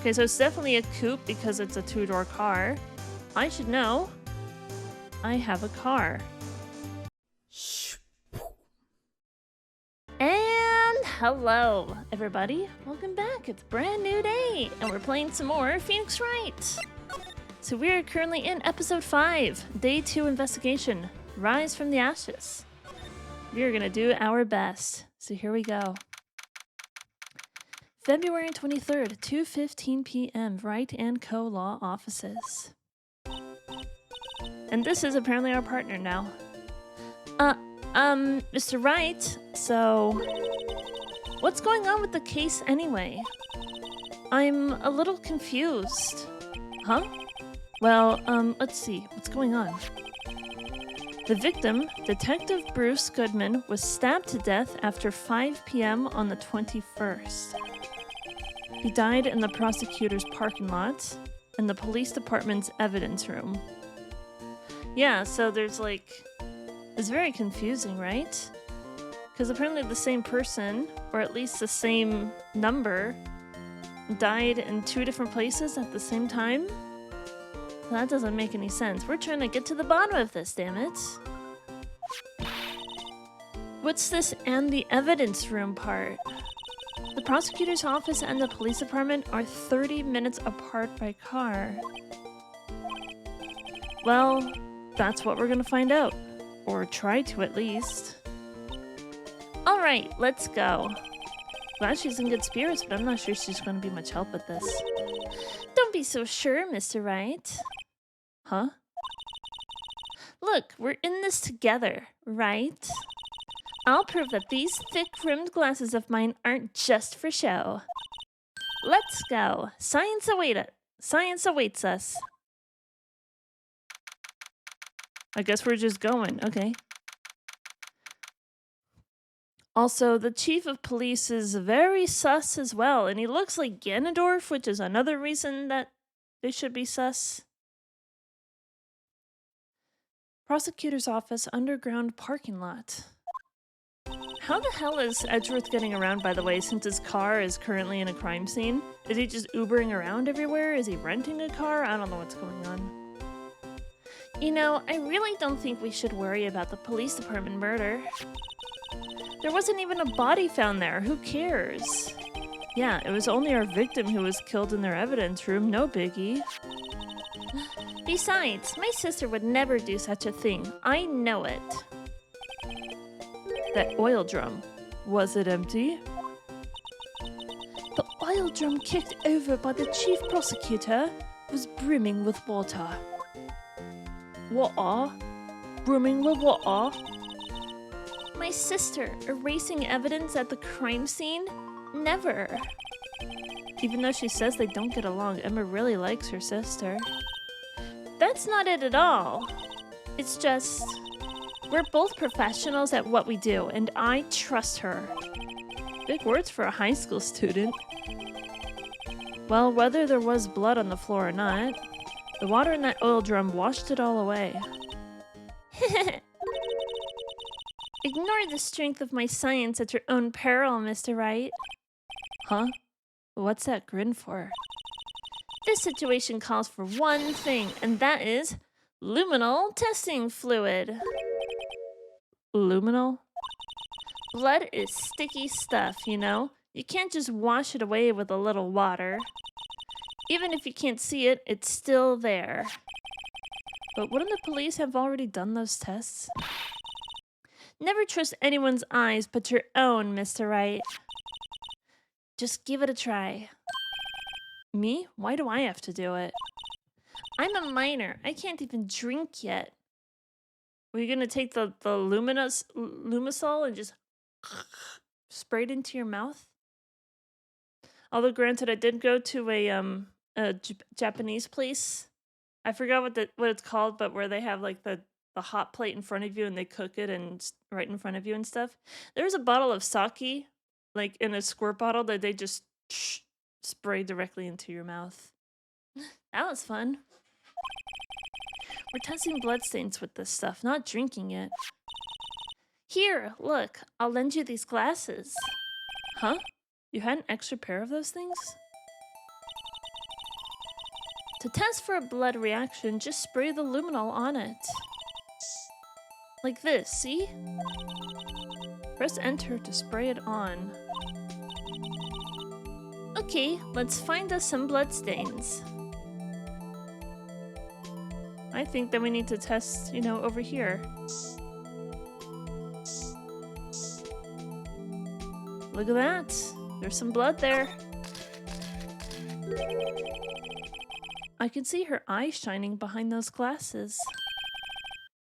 Okay, so it's definitely a coupe because it's a two-door car. I should know. I have a car. And hello, everybody. Welcome back. It's a brand new day, and we're playing some more Phoenix Wright. So we are currently in episode 5, day 2 investigation, Rise from the Ashes. We are gonna do our best. So here we go. February 23rd, 2:15 p.m. Wright & Co. Law Offices. And this is apparently our partner now. Mr. Wright, so what's going on with the case anyway? I'm a little confused. Huh? Well, let's see. What's going on? The victim, Detective Bruce Goodman, was stabbed to death after 5 p.m. on the 21st. He died in the prosecutor's parking lot and the police department's evidence room. Yeah, so there's like... It's very confusing, right? Because apparently the same person, or at least the same number, died in 2 different places at the same time? That doesn't make any sense. We're trying to get to the bottom of this, damn it. What's this and the evidence room part? The prosecutor's office and the police department are 30 minutes apart by car. Well, that's what we're gonna find out. Or try to, at least. Alright, let's go. Glad she's in good spirits, but I'm not sure she's going to be much help with this. Don't be so sure, Mr. Wright. Huh? Look, we're in this together, right? I'll prove that these thick-rimmed glasses of mine aren't just for show. Let's go. Science awaits us. I guess we're just going. Okay. Also, the chief of police is very sus as well, and he looks like Ganondorf, which is another reason that they should be sus. Prosecutor's office underground parking lot. How the hell is Edgeworth getting around, by the way, since his car is currently in a crime scene? Is he just Ubering around everywhere? Is he renting a car? I don't know what's going on. You know, I really don't think we should worry about the police department murder. There wasn't even a body found there. Who cares? Yeah, it was only our victim who was killed in their evidence room. No biggie. Besides, my sister would never do such a thing. I know it. That oil drum. Was it empty? The oil drum kicked over by the chief prosecutor was brimming with water. What-ah? Brimming with what-ah? My sister erasing evidence at the crime scene? Never. Even though she says they don't get along, Emma really likes her sister. That's not it at all. It's just... we're both professionals at what we do, and I trust her. Big words for a high school student. Well, whether there was blood on the floor or not, the water in that oil drum washed it all away. Ignore the strength of my science at your own peril, Mr. Wright. Huh? What's that grin for? This situation calls for one thing, and that is luminal testing fluid. Luminal? Blood is sticky stuff, you know? You can't just wash it away with a little water. Even if you can't see it, it's still there. But wouldn't the police have already done those tests? Never trust anyone's eyes but your own, Mr. Wright. Just give it a try. Me? Why do I have to do it? I'm a minor. I can't even drink yet. Are you gonna take the Lumisol and just spray it into your mouth? Although granted, I did go to a Japanese place. I forgot what it's called, but where they have like the hot plate in front of you and they cook it and right in front of you and stuff. There's a bottle of sake, like in a squirt bottle, that they just spray directly into your mouth. That was fun. We're testing bloodstains with this stuff, not drinking it. Here, look, I'll lend you these glasses. Huh? You had an extra pair of those things? To test for a blood reaction, just spray the luminol on it. Like this, see? Press enter to spray it on. Okay, let's find us some bloodstains. I think that we need to test, over here. Look at that. There's some blood there. I can see her eyes shining behind those glasses.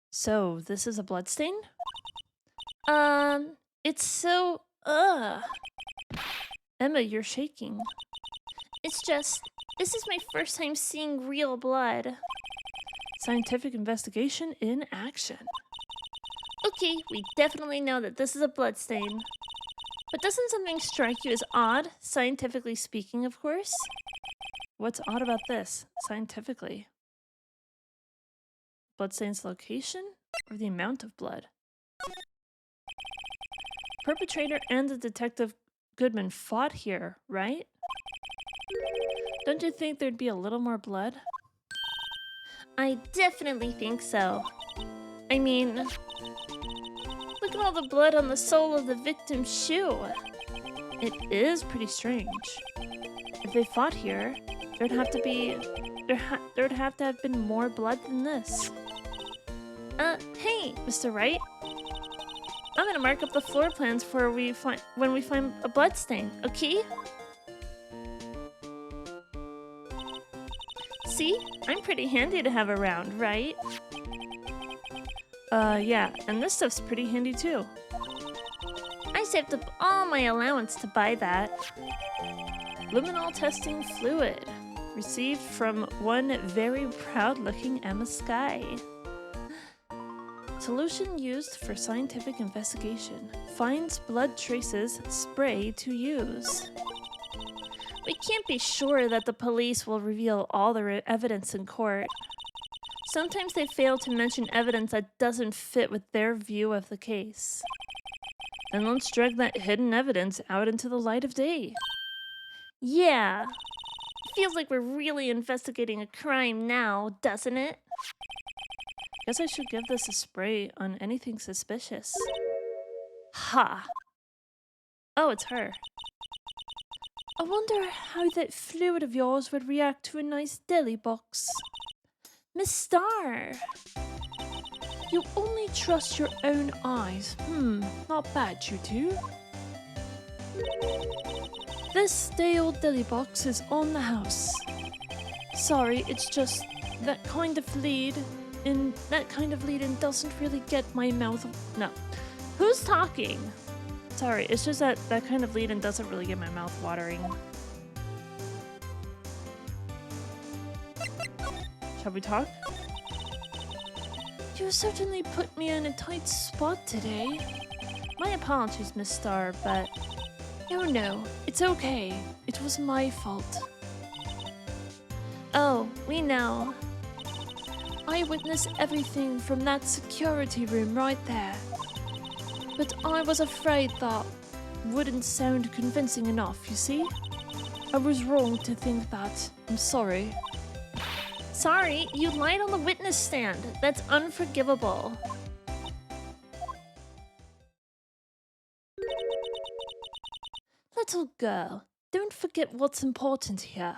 So, this is a bloodstain? It's so... Emma, you're shaking. It's just... This is my first time seeing real blood. Scientific investigation in action. Okay, we definitely know that this is a bloodstain. But doesn't something strike you as odd, scientifically speaking, of course? What's odd about this, scientifically? Bloodstain's location or the amount of blood? Perpetrator and the detective Goodman fought here, right? Don't you think there'd be a little more blood? I definitely think so. I mean, look at all the blood on the sole of the victim's shoe. It is pretty strange. If they fought here, there'd have to have been more blood than this. Hey, Mr. Wright. I'm gonna mark up the floor plans for when we find a bloodstain, okay? See? I'm pretty handy to have around, right? Yeah, and this stuff's pretty handy too. I saved up all my allowance to buy that. Luminol testing fluid. Received from one very proud-looking Emma Sky. Solution used for scientific investigation. Finds blood traces, spray to use. We can't be sure that the police will reveal all the evidence in court. Sometimes they fail to mention evidence that doesn't fit with their view of the case. And let's drag that hidden evidence out into the light of day. Yeah. Feels like we're really investigating a crime now, doesn't it? Guess I should give this a spray on anything suspicious. Ha! Oh, it's her. I wonder how that fluid of yours would react to a nice deli box. Miss Starr! You only trust your own eyes. Not bad, you two. This stale deli box is on the house. Sorry, it's just that kind of lead-in doesn't really get my mouth. No. Who's talking? Sorry, it's just that kind of lead-in doesn't really get my mouth watering. Shall we talk? You certainly put me in a tight spot today. My apologies, Miss Starr, but... Oh no, it's okay. It was my fault. Oh, we know. I witnessed everything from that security room right there. But I was afraid that wouldn't sound convincing enough, you see? I was wrong to think that. I'm sorry. Sorry, you lied on the witness stand. That's unforgivable. Little girl, don't forget what's important here.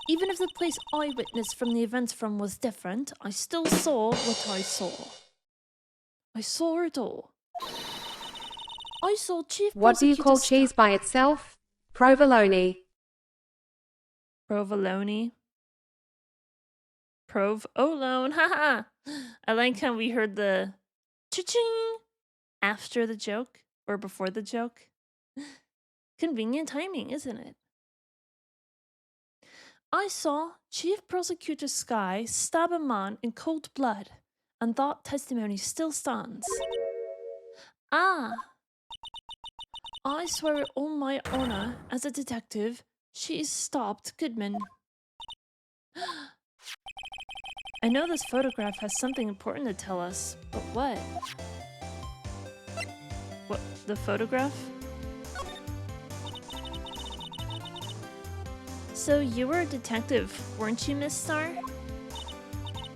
Even if the place I witnessed from the events from was different, I still saw what I saw. I saw it all. I saw Chief What do you call Prosecutor cheese by itself? Provolone. Provolone. Provolone, haha! I like how we heard the cha-ching after the joke, or before the joke. Convenient timing, isn't it? I saw Chief Prosecutor Sky stab a man in cold blood, and that testimony still stands. Ah! I swear it on my honor, as a detective, she stopped Goodman. I know this photograph has something important to tell us, but what? What, the photograph? So you were a detective, weren't you, Miss Star?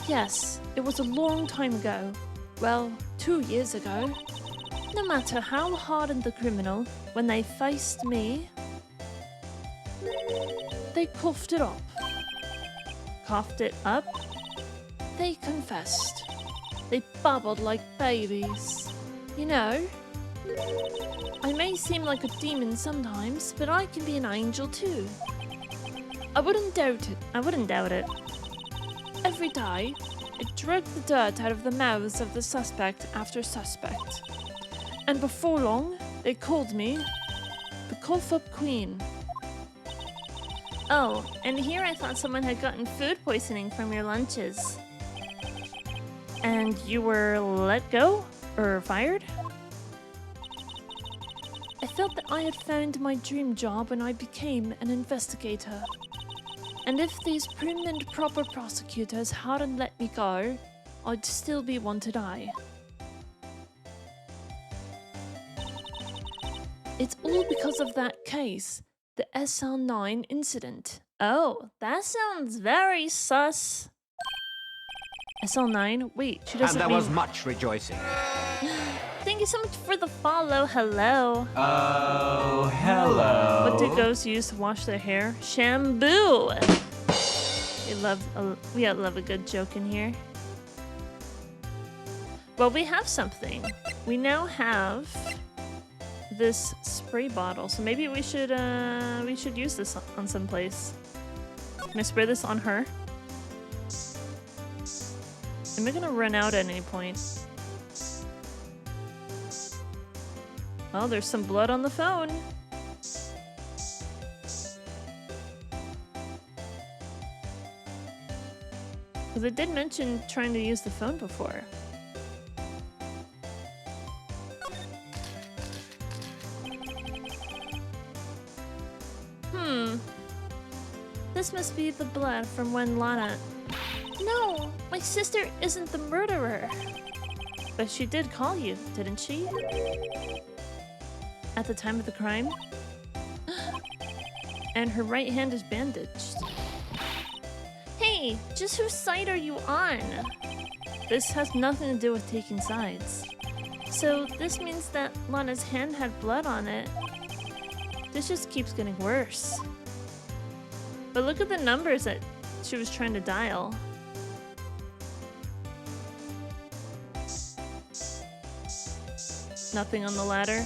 Yes, it was a long time ago. Well, 2 years ago. No matter how hardened the criminal, when they faced me, they coughed it up. Coughed it up? They confessed. They babbled like babies. You know, I may seem like a demon sometimes, but I can be an angel too. I wouldn't doubt it. I wouldn't doubt it. Every day, it dragged the dirt out of the mouths of the suspect after suspect. And before long, they called me the Cough-Up Queen. Oh, and here I thought someone had gotten food poisoning from your lunches. And you were let go? Or fired? I felt that I had found my dream job when I became an investigator. And if these prim and proper prosecutors hadn't let me go, I'd still be one today. It's all because of that case, the SL9 incident. Oh, that sounds very sus. SL9? Wait, she doesn't And there mean... was much rejoicing. Thank you so much for the follow. Hello. Oh, hello. What do ghosts use to wash their hair? Shampoo. We love a good joke in here. Well, we have something. We now have this spray bottle, so maybe we should use this on someplace. Can I spray this on her? Am I gonna run out at any point? Oh, there's some blood on the phone. Because it did mention trying to use the phone before. This must be the blood from when Lana... No! My sister isn't the murderer! But she did call you, didn't she? At the time of the crime? And her right hand is bandaged. Hey! Just whose side are you on? This has nothing to do with taking sides. So this means that Lana's hand had blood on it. This just keeps getting worse. But look at the numbers that she was trying to dial. Nothing on the ladder.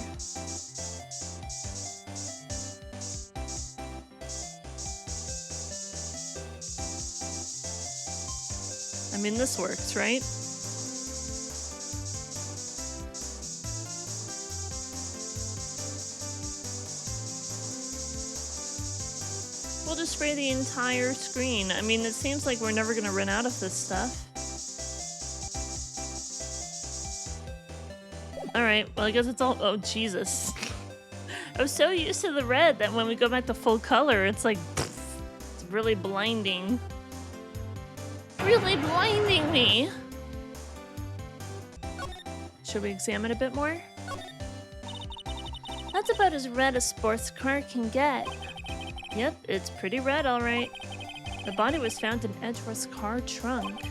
I mean, this works, right? We'll just spray the entire screen. I mean, it seems like we're never gonna run out of this stuff. Alright, well I guess it's all- oh Jesus. I was so used to the red that when we go back to full color, it's like, it's really blinding. Really blinding me! Should we examine a bit more? That's about as red as sports car can get. Yep, it's pretty red, alright. The body was found in Edgeworth's car trunk.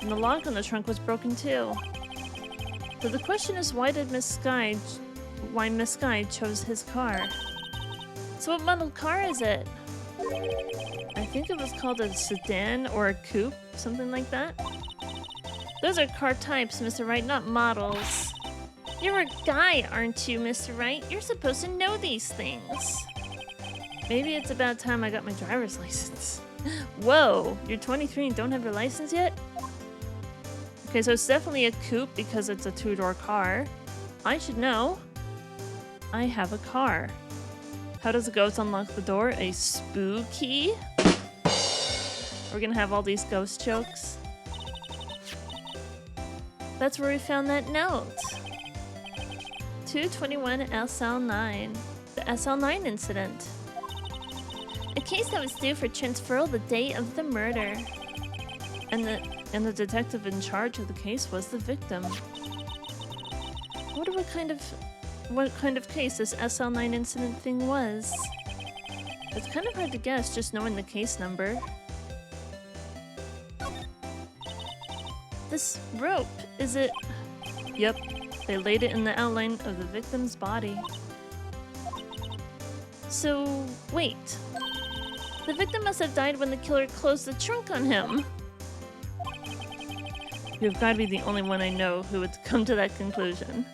And the lock on the trunk was broken too. So the question is, why Miss Sky chose his car? So what model car is it? I think it was called a sedan or a coupe, something like that. Those are car types, Mr. Wright, not models. You're a guy, aren't you, Mr. Wright? You're supposed to know these things. Maybe it's about time I got my driver's license. Whoa, you're 23 and don't have your license yet? Okay, so it's definitely a coupe because it's a two-door car. I should know. I have a car. How does a ghost unlock the door? A spooky? We're gonna have all these ghost jokes. That's where we found that note. 221 SL9. The SL9 incident. A case that was due for transferal the day of the murder. And the detective in charge of the case was the victim. I wonder what kind of case this SL9 incident thing was. It's kind of hard to guess just knowing the case number. This rope, is it? Yep, they laid it in the outline of the victim's body. So, wait. The victim must have died when the killer closed the trunk on him. You've got to be the only one I know who would come to that conclusion.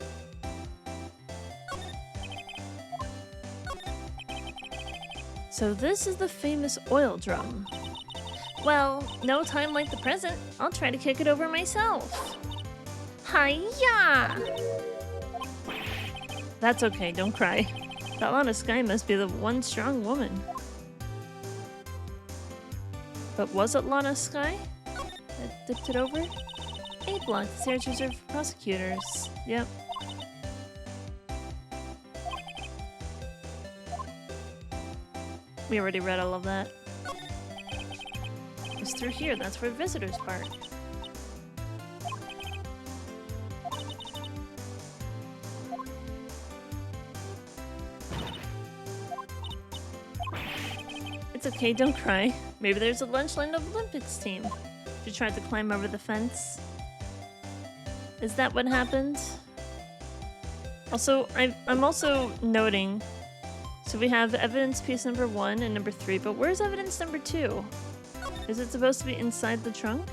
So this is the famous oil drum. Well, no time like the present. I'll try to kick it over myself. Hi-ya! That's okay, don't cry. That Lana Sky must be the one strong woman. But was it Lana Sky that dipped it over? A block, the series reserved for prosecutors. Yep. We already read all of that. It's through here, that's where visitors park. It's okay, don't cry. Maybe there's a Lunchland Olympics team. She tried to climb over the fence. Is that what happened? Also, I'm also noting, so we have evidence piece number 1 and number 3, but where's evidence number 2? Is it supposed to be inside the trunk?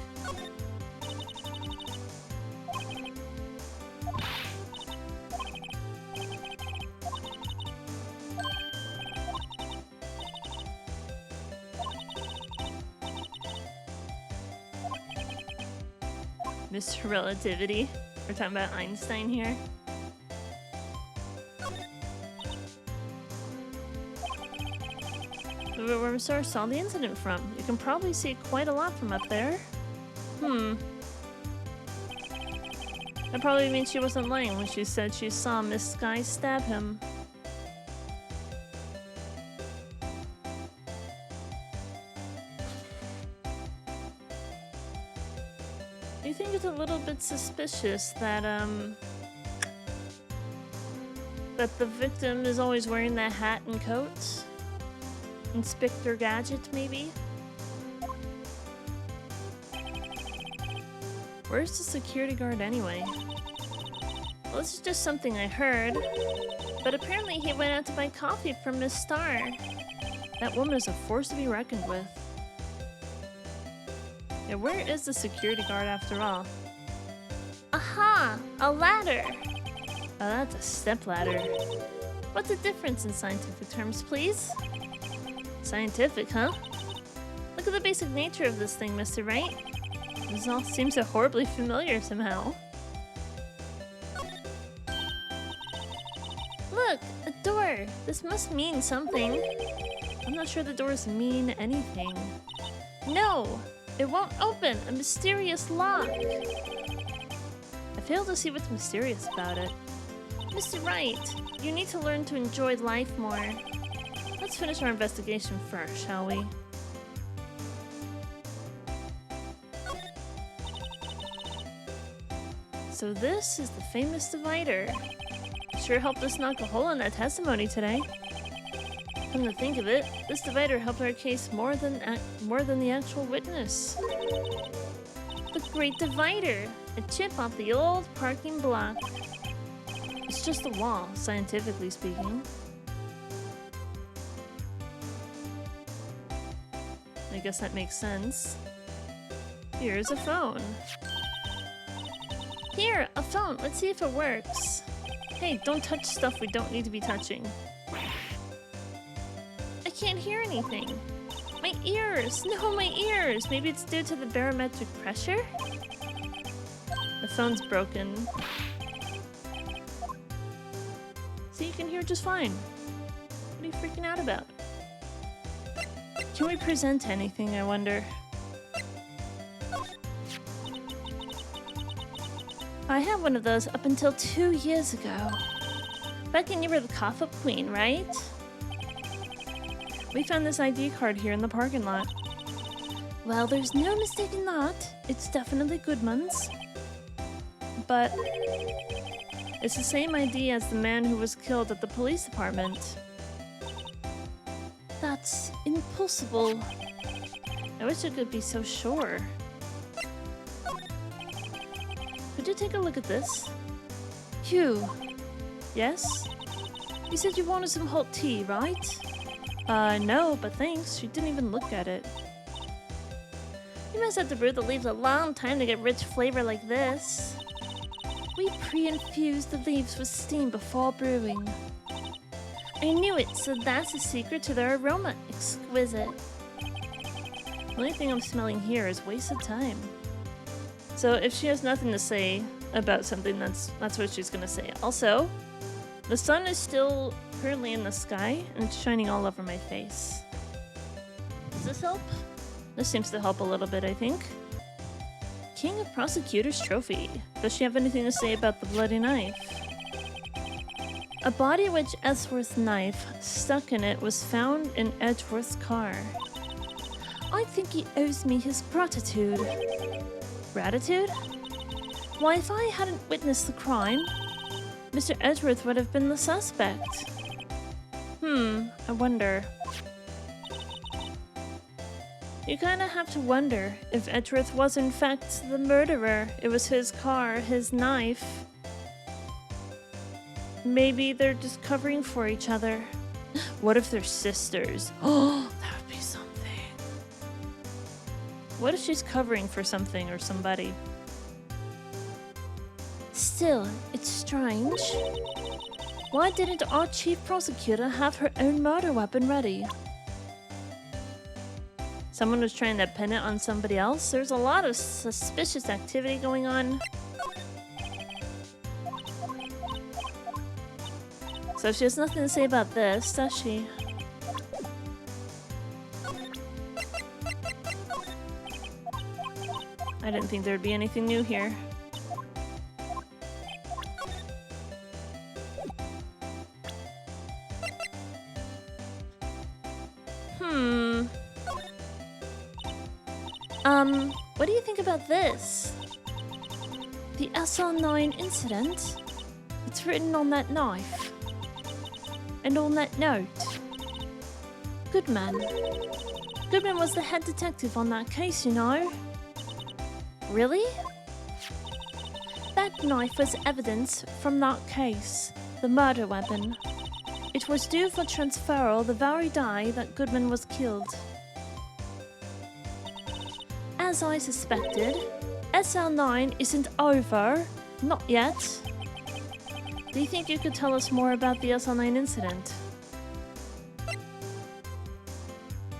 Mr. Relativity. We're talking about Einstein here. Where Mr. Source saw the incident from. You can probably see quite a lot from up there. That probably means she wasn't lying when she said she saw Miss Sky stab him. Do you think it's a little bit suspicious that that the victim is always wearing that hat and coat? Inspector Gadget, maybe? Where's the security guard anyway? Well, this is just something I heard. But apparently he went out to buy coffee from Miss Star. That woman is a force to be reckoned with. Yeah, where is the security guard after all? Aha! A ladder! Oh, that's a step ladder. What's the difference in scientific terms, please? Scientific, huh? Look at the basic nature of this thing, Mr. Wright. This all seems so horribly familiar somehow. Look! A door! This must mean something. I'm not sure the doors mean anything. No! It won't open! A mysterious lock! I fail to see what's mysterious about it. Mr. Wright, you need to learn to enjoy life more. Let's finish our investigation first, shall we? So this is the famous divider. Sure helped us knock a hole in that testimony today. Come to think of it, this divider helped our case more than the actual witness. The Great Divider, a chip off the old parking block. It's just a wall, scientifically speaking. I guess that makes sense. Here's a phone. Here, a phone. Let's see if it works. Hey, don't touch stuff we don't need to be touching. I can't hear anything. My ears! No, my ears! Maybe it's due to the barometric pressure? The phone's broken. So you can hear just fine. What are you freaking out about? Can we present anything, I wonder? I had one of those up until 2 years ago. Reckon you were the cough-up queen, right? We found this ID card here in the parking lot. Well, there's no mistaking that. It's definitely Goodman's. But it's the same ID as the man who was killed at the police department. That's impossible. I wish I could be so sure. Could you take a look at this? Hugh. Yes? You said you wanted some hot tea, right? No, but thanks. She didn't even look at it. You must have to brew the leaves a long time to get rich flavor like this. We pre-infuse the leaves with steam before brewing. I knew it, so that's the secret to their aroma. Exquisite. The only thing I'm smelling here is wasted time. So if she has nothing to say about something, that's what she's gonna say. Also, the sun is still currently in the sky and it's shining all over my face. Does this help? This seems to help a little bit, I think. King of Prosecutors Trophy. Does she have anything to say about the bloody knife? A body-edge Edgeworth knife stuck in it was found in Edgeworth's car. I think he owes me his gratitude. Gratitude? Why, if I hadn't witnessed the crime, Mr. Edgeworth would have been the suspect. I wonder. You kinda have to wonder if Edgeworth was in fact the murderer. It was his car, his knife. Maybe they're just covering for each other. What if they're sisters? Oh, that would be something. What if she's covering for something or somebody? Still, it's strange. Why didn't our chief prosecutor have her own murder weapon ready? Someone was trying to pin it on somebody else? There's a lot of suspicious activity going on. So she has nothing to say about this, does she? I didn't think there'd be anything new here. What do you think about this? The SR9 incident? It's written on that knife. And on that note. Goodman. Goodman was the head detective on that case, you know. Really? That knife was evidence from that case. The murder weapon. It was due for transferal the very day that Goodman was killed. As I suspected, SL9 isn't over. Not yet. Do you think you could tell us more about the SL9 incident?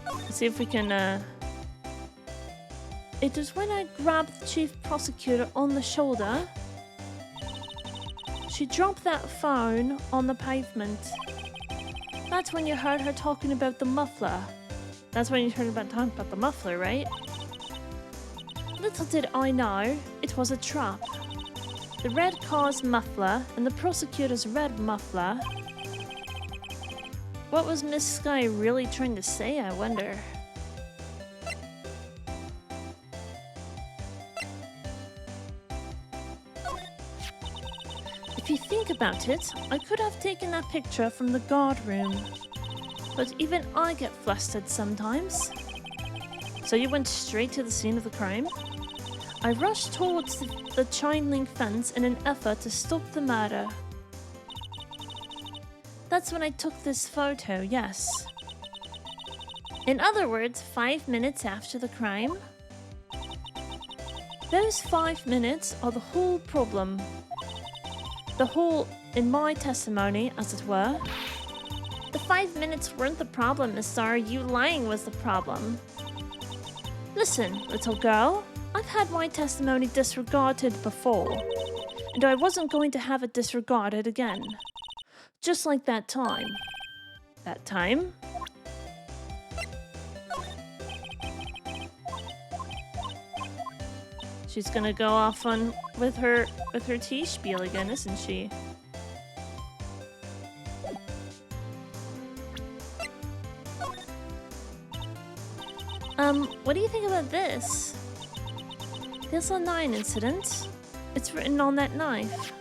Let's see if we can, It was when I grabbed the chief prosecutor on the shoulder. She dropped that phone on the pavement. That's when you heard her talking about the muffler. That's when you heard about talking about the muffler, right? Little did I know, it was a trap. The red car's muffler and the prosecutor's red muffler. What was Miss Sky really trying to say, I wonder? If you think about it, I could have taken that picture from the guard room. But even I get flustered sometimes. So you went straight to the scene of the crime? I rushed towards the chain link fence in an effort to stop the murder. That's when I took this photo, yes. In other words, 5 minutes after the crime. Those 5 minutes are the whole problem. The whole, in my testimony, as it were. The 5 minutes weren't the problem, Miss Star. You lying was the problem. Listen, little girl. I've had my testimony disregarded before, and I wasn't going to have it disregarded again. Just like that time. That time? She's gonna go off on with her tea spiel again, isn't she? What do you think about this? The SL9 incident. It's written on that knife.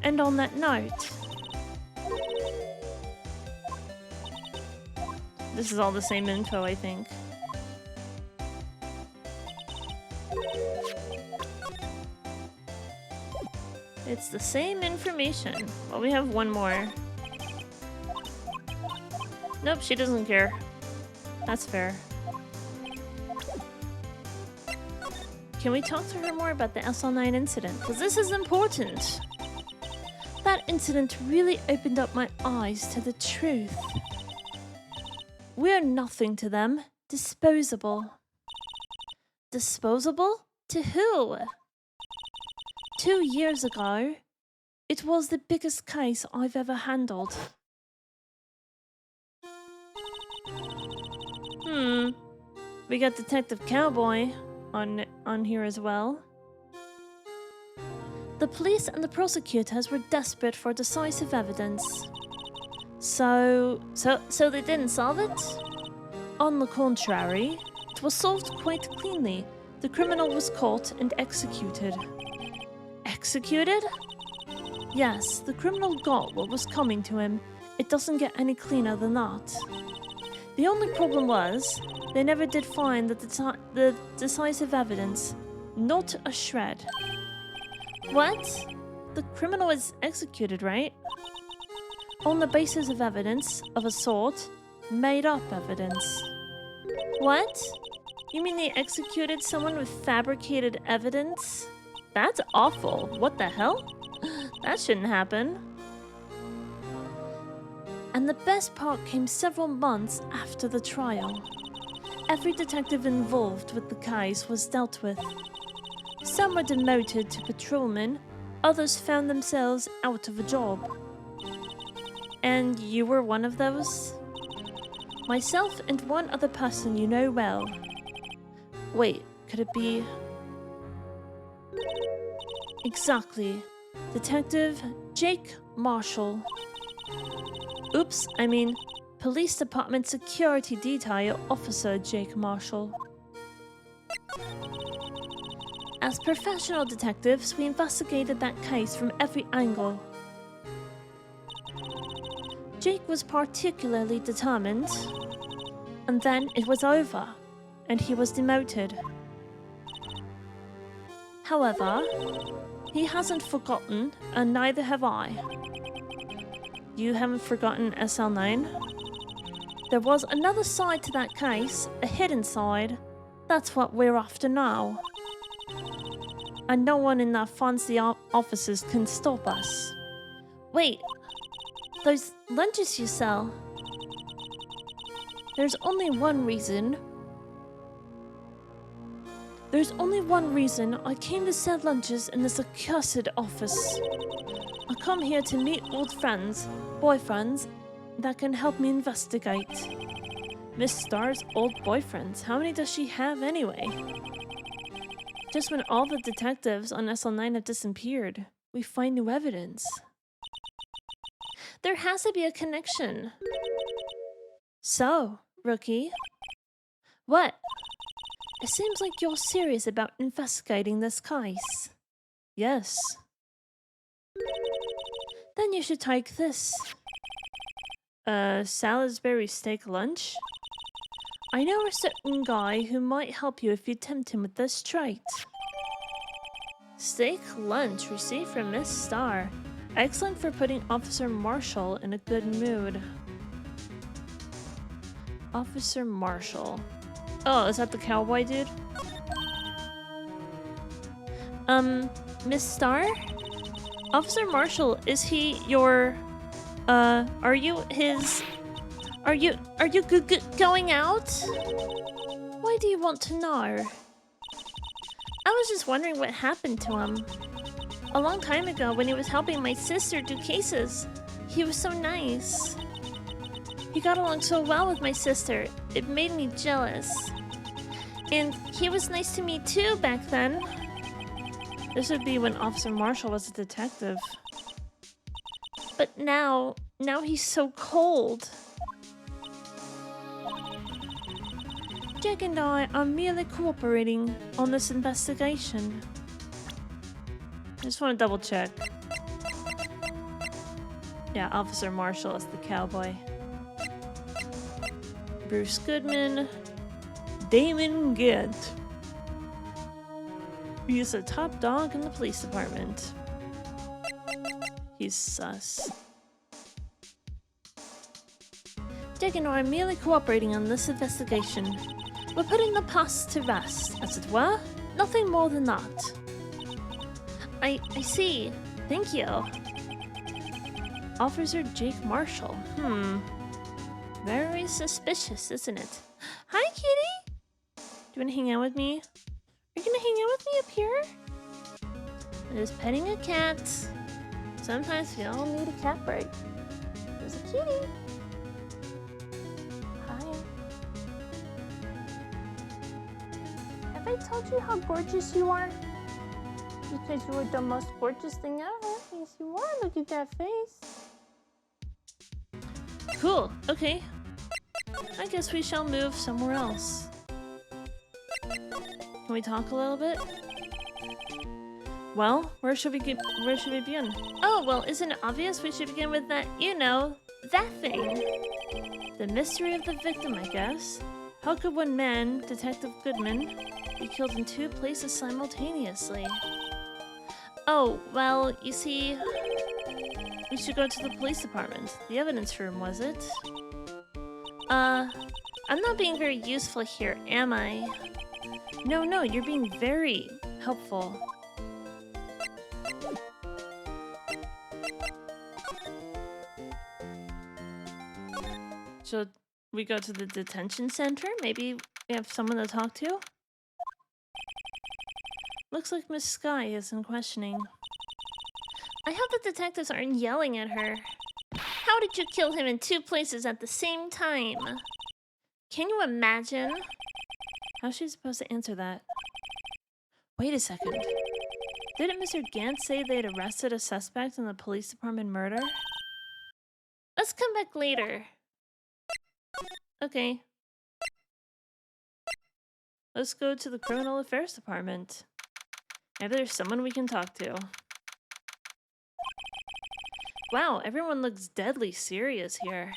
And on that note. This is all the same info, I think. It's the same information. Well, we have one more. Nope, she doesn't care. That's fair. Can we talk to her more about the SL9 incident? Because this is important. That incident really opened up my eyes to the truth. We're nothing to them. Disposable. Disposable? To who? 2 years ago, it was the biggest case I've ever handled. We got Detective Cowboy on here as well. The police and the prosecutors were desperate for decisive evidence. So they didn't solve it? On the contrary, it was solved quite cleanly. The criminal was caught and executed. Executed? Yes, the criminal got what was coming to him. It doesn't get any cleaner than that. The only problem was, they never did find the decisive evidence. Not a shred. What? The criminal was executed, right? On the basis of evidence of a sort, made up evidence. What? You mean they executed someone with fabricated evidence? That's awful. What the hell? That shouldn't happen. And the best part came several months after the trial. Every detective involved with the case was dealt with. Some were demoted to patrolmen, others found themselves out of a job. And you were one of those? Myself and one other person you know well. Wait, could it be... Exactly. Detective Jake Marshall. Oops, I mean, Police Department Security Detail Officer Jake Marshall. As professional detectives, we investigated that case from every angle. Jake was particularly determined. And then it was over, and he was demoted. However, he hasn't forgotten, and neither have I. You haven't forgotten SL9? There was another side to that case, a hidden side. That's what we're after now. And no one in our fancy offices can stop us. Wait, those lunches you sell? There's only one reason. I came to sell lunches in this accursed office. I come here to meet old friends, boyfriends, that can help me investigate. Miss Star's old boyfriends, how many does she have anyway? Just when all the detectives on SL9 have disappeared, we find new evidence. There has to be a connection. So, rookie. What? It seems like you're serious about investigating this case. Yes. Then you should take this. Salisbury steak lunch? I know a certain guy who might help you if you tempt him with this trait. Steak lunch received from Miss Star. Excellent for putting Officer Marshall in a good mood. Officer Marshall. Oh, is that the cowboy dude? Miss Star? Officer Marshall, is he your... are you his... Are you going out? Why do you want to know? I was just wondering what happened to him. A long time ago, when he was helping my sister do cases, he was so nice. He got along so well with my sister, it made me jealous. And he was nice to me too back then. This would be when Officer Marshall was a detective. But now he's so cold. Jake and I are merely cooperating on this investigation. I just want to double check. Yeah, Officer Marshall is the cowboy. Bruce Goodman. Damon Gant. He's a top dog in the police department. He's sus. Dick and I are merely cooperating on this investigation. We're putting the past to rest, as it were. Nothing more than that. I see. Thank you. Officer Jake Marshall. Very suspicious, isn't it? Hi, kitty! Do you want to hang out with me? Are you gonna hang out with me up here? I'm just petting a cat. Sometimes we all need a cat break. There's a kitty. Hi. Have I told you how gorgeous you are? Because you are the most gorgeous thing ever. Yes, you are. Look at that face. Cool. Okay. I guess we shall move somewhere else. Can we talk a little bit? Well, where should we begin? Oh, well, isn't it obvious we should begin with that, you know, that thing? The mystery of the victim, I guess. How could one man, Detective Goodman, be killed in two places simultaneously? Oh, well, you see, we should go to the police department. The evidence room, was it? I'm not being very useful here, am I? No, you're being very helpful. Should we go to the detention center? Maybe we have someone to talk to? Looks like Miss Sky isn't questioning. I hope the detectives aren't yelling at her. How did you kill him in two places at the same time? Can you imagine? How's she supposed to answer that? Wait a second. Didn't Mr. Gant say they'd arrested a suspect in the police department murder? Let's come back later. Okay. Let's go to the criminal affairs department. Maybe there's someone we can talk to. Wow, everyone looks deadly serious here.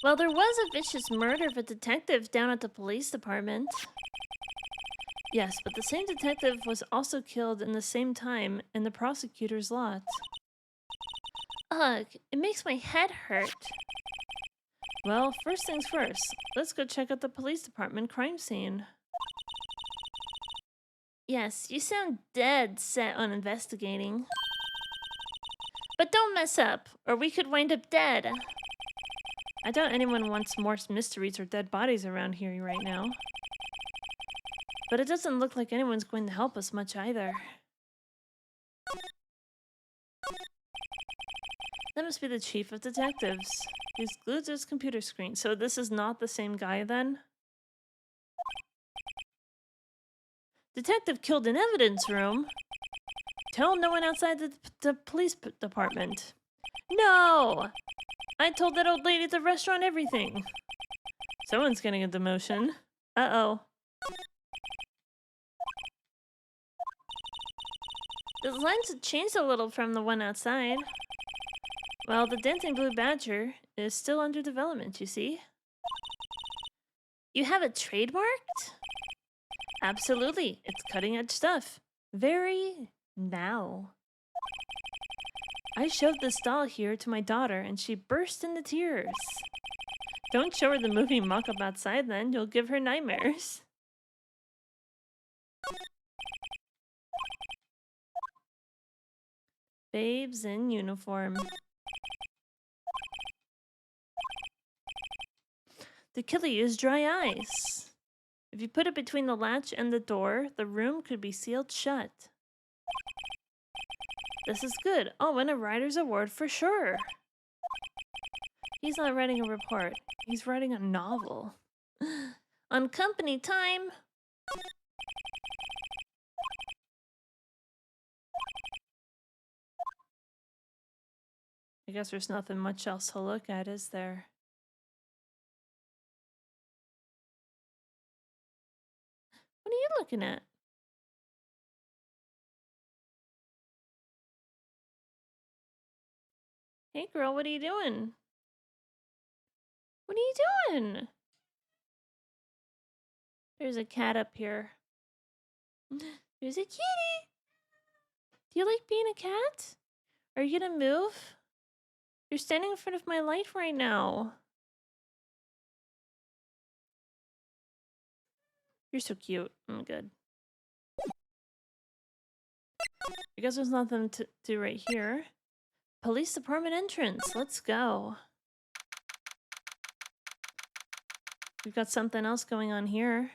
Well, there was a vicious murder of a detective down at the police department. Yes, but the same detective was also killed in the same time in the prosecutor's lot. Ugh, it makes my head hurt. Well, first things first. Let's go check out the police department crime scene. Yes, you sound dead set on investigating. But don't mess up, or we could wind up dead. I doubt anyone wants more mysteries or dead bodies around here right now. But it doesn't look like anyone's going to help us much either. That must be the chief of detectives. He's glued to his computer screen. So this is not the same guy then? Detective killed in evidence room? Tell no one outside the police department. No! I told that old lady at the restaurant everything. Someone's getting a demotion. Uh-oh. The lines have changed a little from the one outside. Well, the dancing blue badger is still under development, you see. You have it trademarked? Absolutely. It's cutting-edge stuff. Very now. I showed this doll here to my daughter, and she burst into tears. Don't show her the movie mock-up outside, then. You'll give her nightmares. Babes in uniform. The killer used dry ice. If you put it between the latch and the door, the room could be sealed shut. This is good. I'll win a writer's award for sure. He's not writing a report. He's writing a novel. On company time. I guess there's nothing much else to look at, is there? What are you looking at? Hey girl, what are you doing? What are you doing? There's a cat up here. There's a kitty. Do you like being a cat? Are you gonna move? You're standing in front of my light right now. You're so cute. Oh, good. I guess there's nothing to do right here. Police department entrance. Let's go. We've got something else going on here.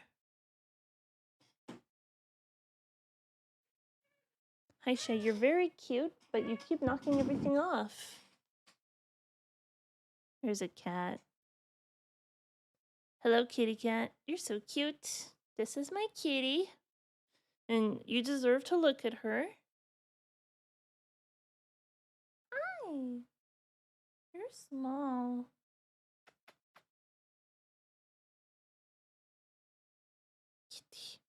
Hi, Shay. You're very cute, but you keep knocking everything off. There's a cat. Hello, kitty cat. You're so cute. This is my kitty. And you deserve to look at her. Hi. You're small. Kitty.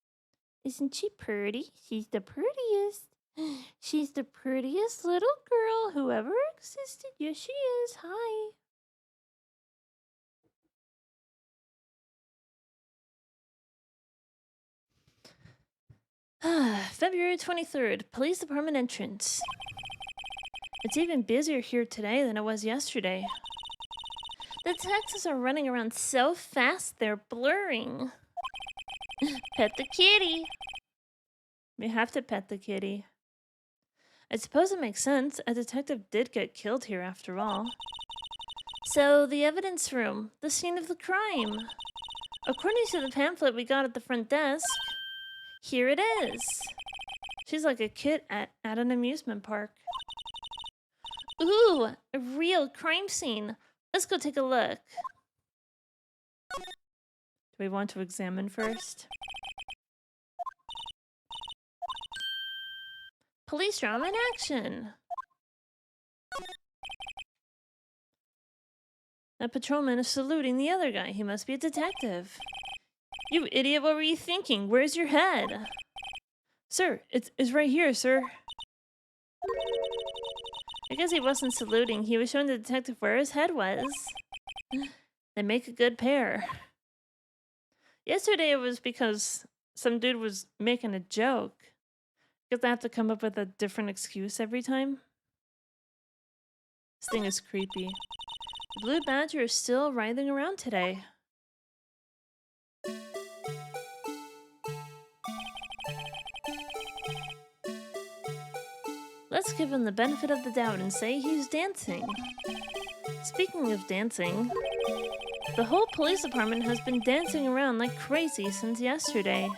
Isn't she pretty? She's the prettiest. She's the prettiest little girl who ever existed. Yes, she is. Hi. February 23rd, Police Department entrance. It's even busier here today than it was yesterday. The taxis are running around so fast they're blurring. Pet the kitty. We have to pet the kitty. I suppose it makes sense. A detective did get killed here after all. So, the evidence room, the scene of the crime. According to the pamphlet we got at the front desk, here it is. She's like a kid at an amusement park. Ooh, a real crime scene. Let's go take a look. Do we want to examine first? Police drama in action. A patrolman is saluting the other guy. He must be a detective. You idiot, what were you thinking? Where's your head? Sir, it's right here, sir. I guess he wasn't saluting. He was showing the detective where his head was. They make a good pair. Yesterday it was because some dude was making a joke. Because they have to come up with a different excuse every time. This thing is creepy. The blue badger is still writhing around today. Let's give him the benefit of the doubt and say he's dancing. Speaking of dancing, the whole police department has been dancing around like crazy since yesterday.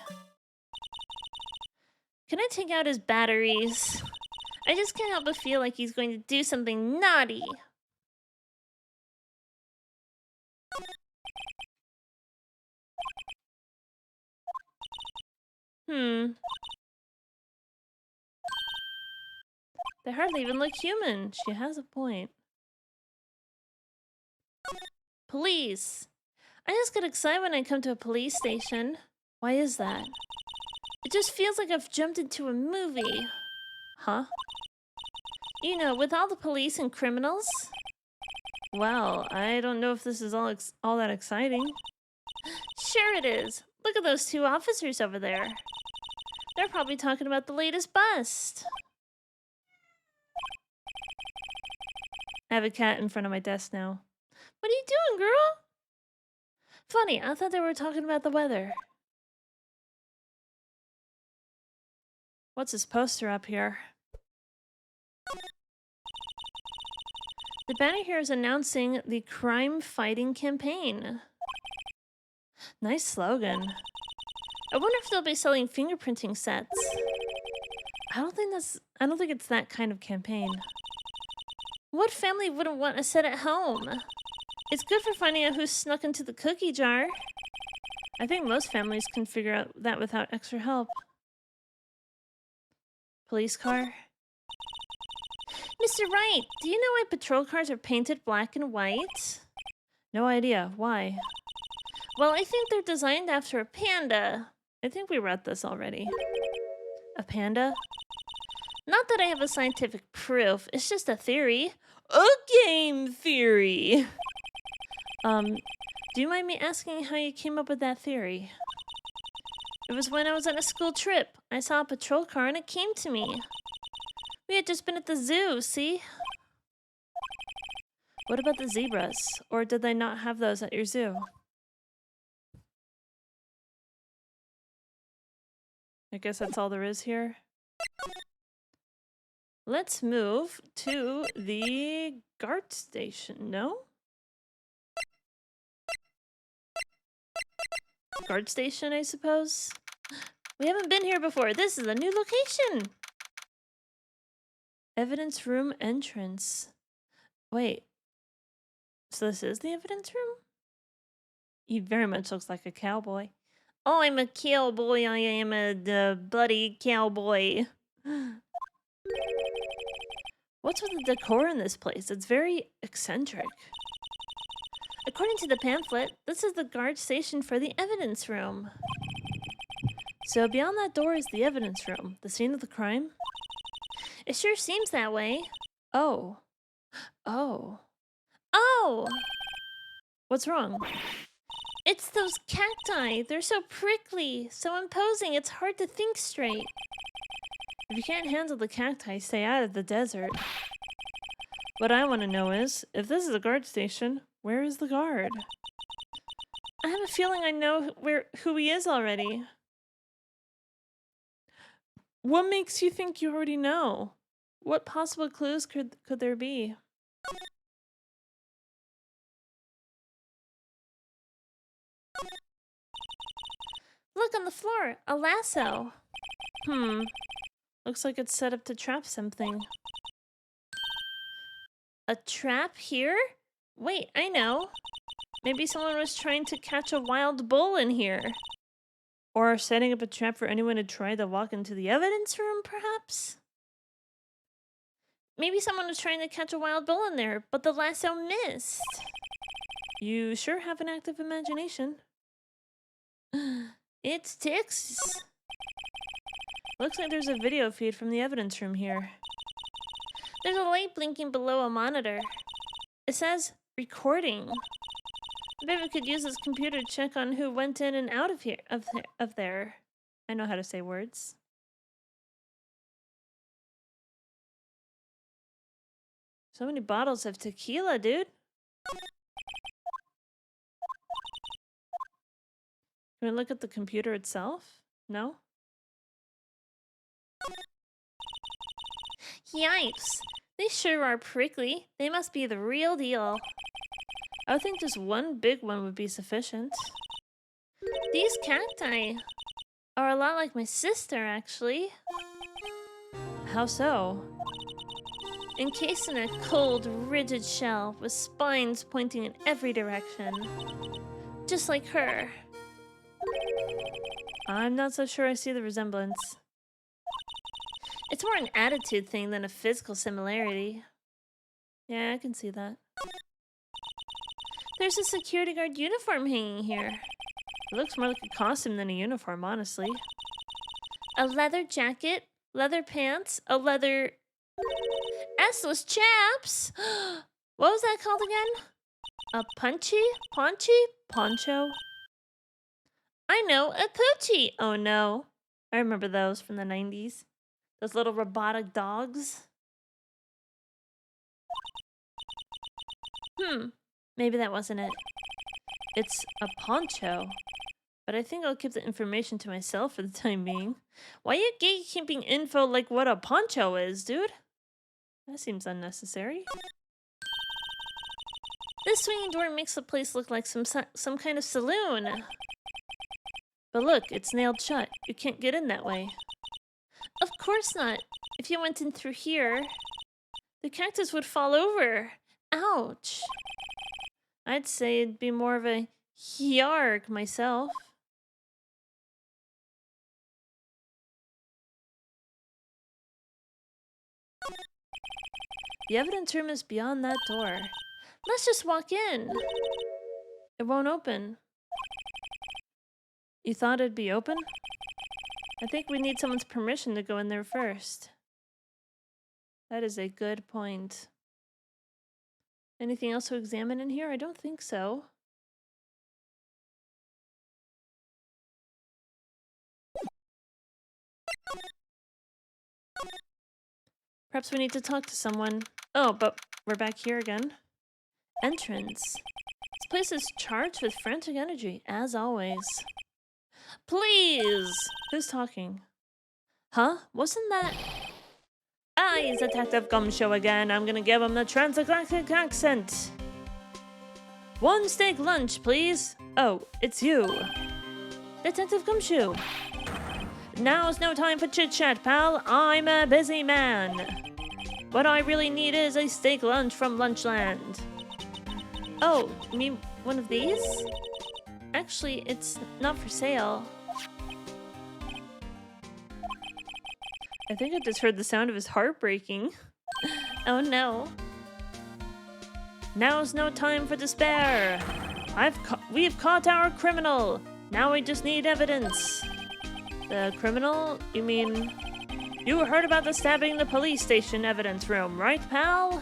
Can I take out his batteries? I just can't help but feel like he's going to do something naughty. They hardly even look human. She has a point. Police. I just get excited when I come to a police station. Why is that? It just feels like I've jumped into a movie. Huh? You know, with all the police and criminals? Well, I don't know if this is all that exciting. Sure it is. Look at those two officers over there. They're probably talking about the latest bust. I have a cat in front of my desk now. What are you doing, girl? Funny, I thought they were talking about the weather. What's this poster up here? The banner here is announcing the crime fighting campaign. Nice slogan. I wonder if they'll be selling fingerprinting sets. I don't think it's that kind of campaign. What family wouldn't want a set at home? It's good for finding out who snuck into the cookie jar. I think most families can figure out that without extra help. Police car. Mr. Wright, do you know why patrol cars are painted black and white? No idea. Why? Well, I think they're designed after a panda. I think we read this already. A panda? Not that I have a scientific proof. It's just a theory. A game theory! Do you mind me asking how you came up with that theory? It was when I was on a school trip. I saw a patrol car and it came to me. We had just been at the zoo, see? What about the zebras? Or did they not have those at your zoo? I guess that's all there is here. Let's move to the guard station, no? Guard station, I suppose? We haven't been here before. This is a new location. Evidence room entrance. Wait. So this is the evidence room? He very much looks like a cowboy. Oh, I'm a cowboy. I am a bloody cowboy. What's with the decor in this place? It's very eccentric. According to the pamphlet, this is the guard station for the evidence room. So beyond that door is the evidence room, the scene of the crime? It sure seems that way. Oh. Oh. Oh! What's wrong? It's those cacti. They're so prickly, so imposing, it's hard to think straight. If you can't handle the cacti, stay out of the desert. What I want to know is, if this is a guard station, where is the guard? I have a feeling I know who he is already. What makes you think you already know? What possible clues could there be? Look on the floor, a lasso. Looks like it's set up to trap something. A trap here? Wait, I know. Maybe someone was trying to catch a wild bull in here. Or setting up a trap for anyone who tried to walk into the evidence room, perhaps? Maybe someone was trying to catch a wild bull in there, but the lasso missed. You sure have an active imagination. It's ticks. Looks like there's a video feed from the evidence room here. There's a light blinking below a monitor. It says, recording. I bet we could use this computer to check on who went in and out of here, of there. I know how to say words. So many bottles of tequila, dude. Can we look at the computer itself? No? Yipes! They sure are prickly. They must be the real deal. I would think just one big one would be sufficient. These cacti are a lot like my sister, actually. How so? Encased in a cold, rigid shell with spines pointing in every direction. Just like her. I'm not so sure I see the resemblance. It's more an attitude thing than a physical similarity. Yeah, I can see that. There's a security guard uniform hanging here. It looks more like a costume than a uniform, honestly. A leather jacket, leather pants, a leather... S-less chaps! What was that called again? A punchy? Paunchy? Poncho? I know, a poochie! Oh no. I remember those from the 90s. Those little robotic dogs. Maybe that wasn't it. It's a poncho. But I think I'll keep the information to myself for the time being. Why are you gatekeeping info like what a poncho is, dude? That seems unnecessary. This swinging door makes the place look like some kind of saloon. But look, it's nailed shut. You can't get in that way. Of course not. If you went in through here, the cactus would fall over. Ouch. I'd say it'd be more of a yarg myself. The evidence room is beyond that door. Let's just walk in. It won't open. You thought it'd be open? I think we need someone's permission to go in there first. That is a good point. Anything else to examine in here? I don't think so. Perhaps we need to talk to someone. Oh, but we're back here again. Entrance. This place is charged with frantic energy, as always. Please! Who's talking? Huh? Wasn't that... Ah, he's Detective Gumshoe again. I'm gonna give him the transatlantic accent. 1 steak lunch, please. Oh, it's you. Detective Gumshoe. Now's no time for chit-chat, pal. I'm a busy man. What I really need is a steak lunch from Lunchland. Oh, you mean one of these? Actually, it's not for sale. I think I just heard the sound of his heart breaking. Oh no. Now's no time for despair. We've caught our criminal. Now we just need evidence. The criminal? You mean... You heard about the stabbing in the police station evidence room, right, pal?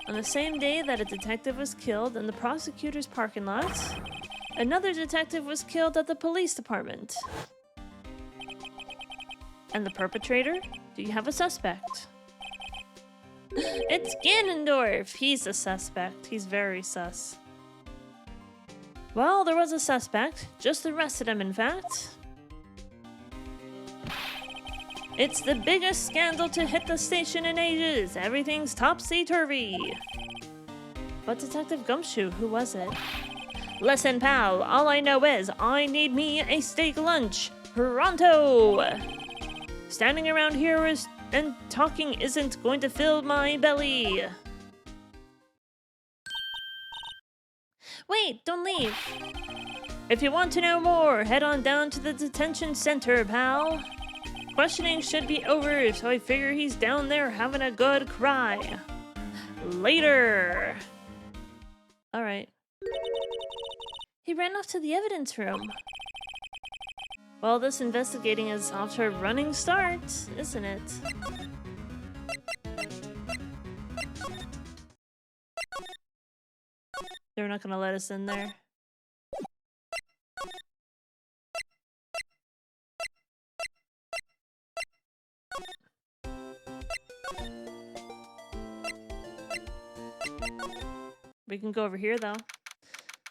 On the same day that a detective was killed in the prosecutor's parking lot, another detective was killed at the police department. And the perpetrator? Do you have a suspect? It's Ganondorf! He's a suspect. He's very sus. Well, there was a suspect. Just arrested him, in fact. It's the biggest scandal to hit the station in ages. Everything's topsy-turvy. But Detective Gumshoe, who was it? Listen, pal, all I know is I need me a steak lunch. Pronto! Standing around here and talking isn't going to fill my belly. Wait, don't leave. If you want to know more, head on down to the detention center, pal. Questioning should be over, so I figure he's down there having a good cry. Later. Alright. He ran off to the evidence room. Well, this investigating is off to a running start, isn't it? They're not gonna let us in there. We can go over here, though.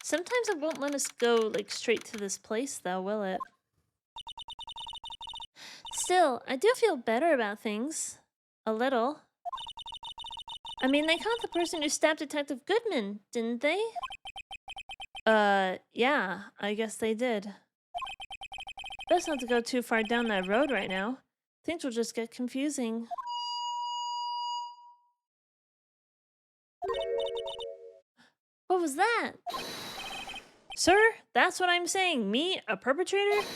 Sometimes it won't let us go, like, straight to this place, though, will it? Still, I do feel better about things. A little. I mean, they caught the person who stabbed Detective Goodman, didn't they? Yeah, I guess they did. Best not to go too far down that road right now. Things will just get confusing. What was that? Sir, that's what I'm saying. Me, a perpetrator?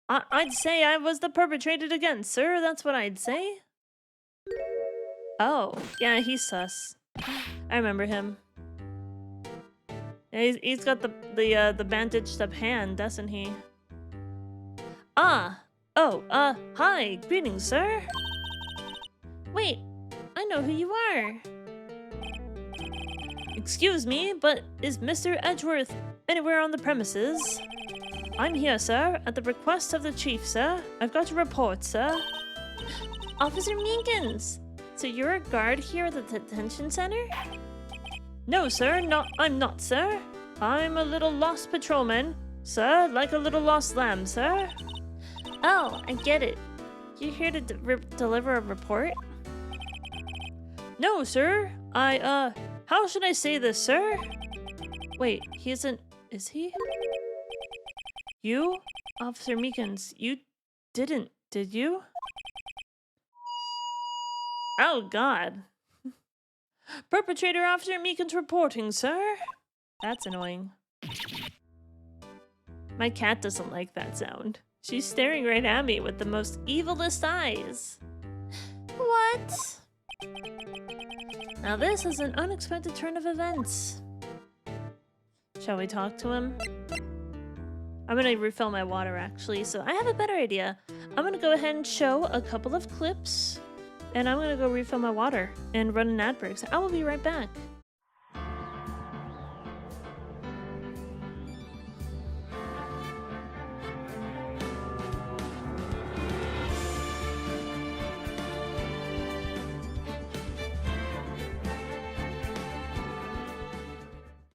I'd say I was the perpetrated again, sir. That's what I'd say. Oh, yeah, he's sus. I remember him. Yeah, he's got the bandaged up hand, doesn't he? Ah, oh, hi, greetings, sir. Wait, I know who you are. Excuse me, but is Mr. Edgeworth anywhere on the premises? I'm here, sir, at the request of the chief, sir. I've got a report, sir. Officer Meekins! So you're a guard here at the detention center? No, sir, I'm not, sir. I'm a little lost patrolman, sir, like a little lost lamb, sir. Oh, I get it. You're here to deliver a report? No, sir. How should I say this, sir? Wait, he isn't... Is he? You? Officer Meekins, you didn't, did you? Oh, God. Perpetrator Officer Meekins reporting, sir. That's annoying. My cat doesn't like that sound. She's staring right at me with the most evilest eyes. What? Now this is an unexpected turn of events. Shall we talk to him? I'm gonna refill my water, actually, so I have a better idea. I'm gonna go ahead and show a couple of clips, and I'm gonna go refill my water and run an ad break. So I will be right back.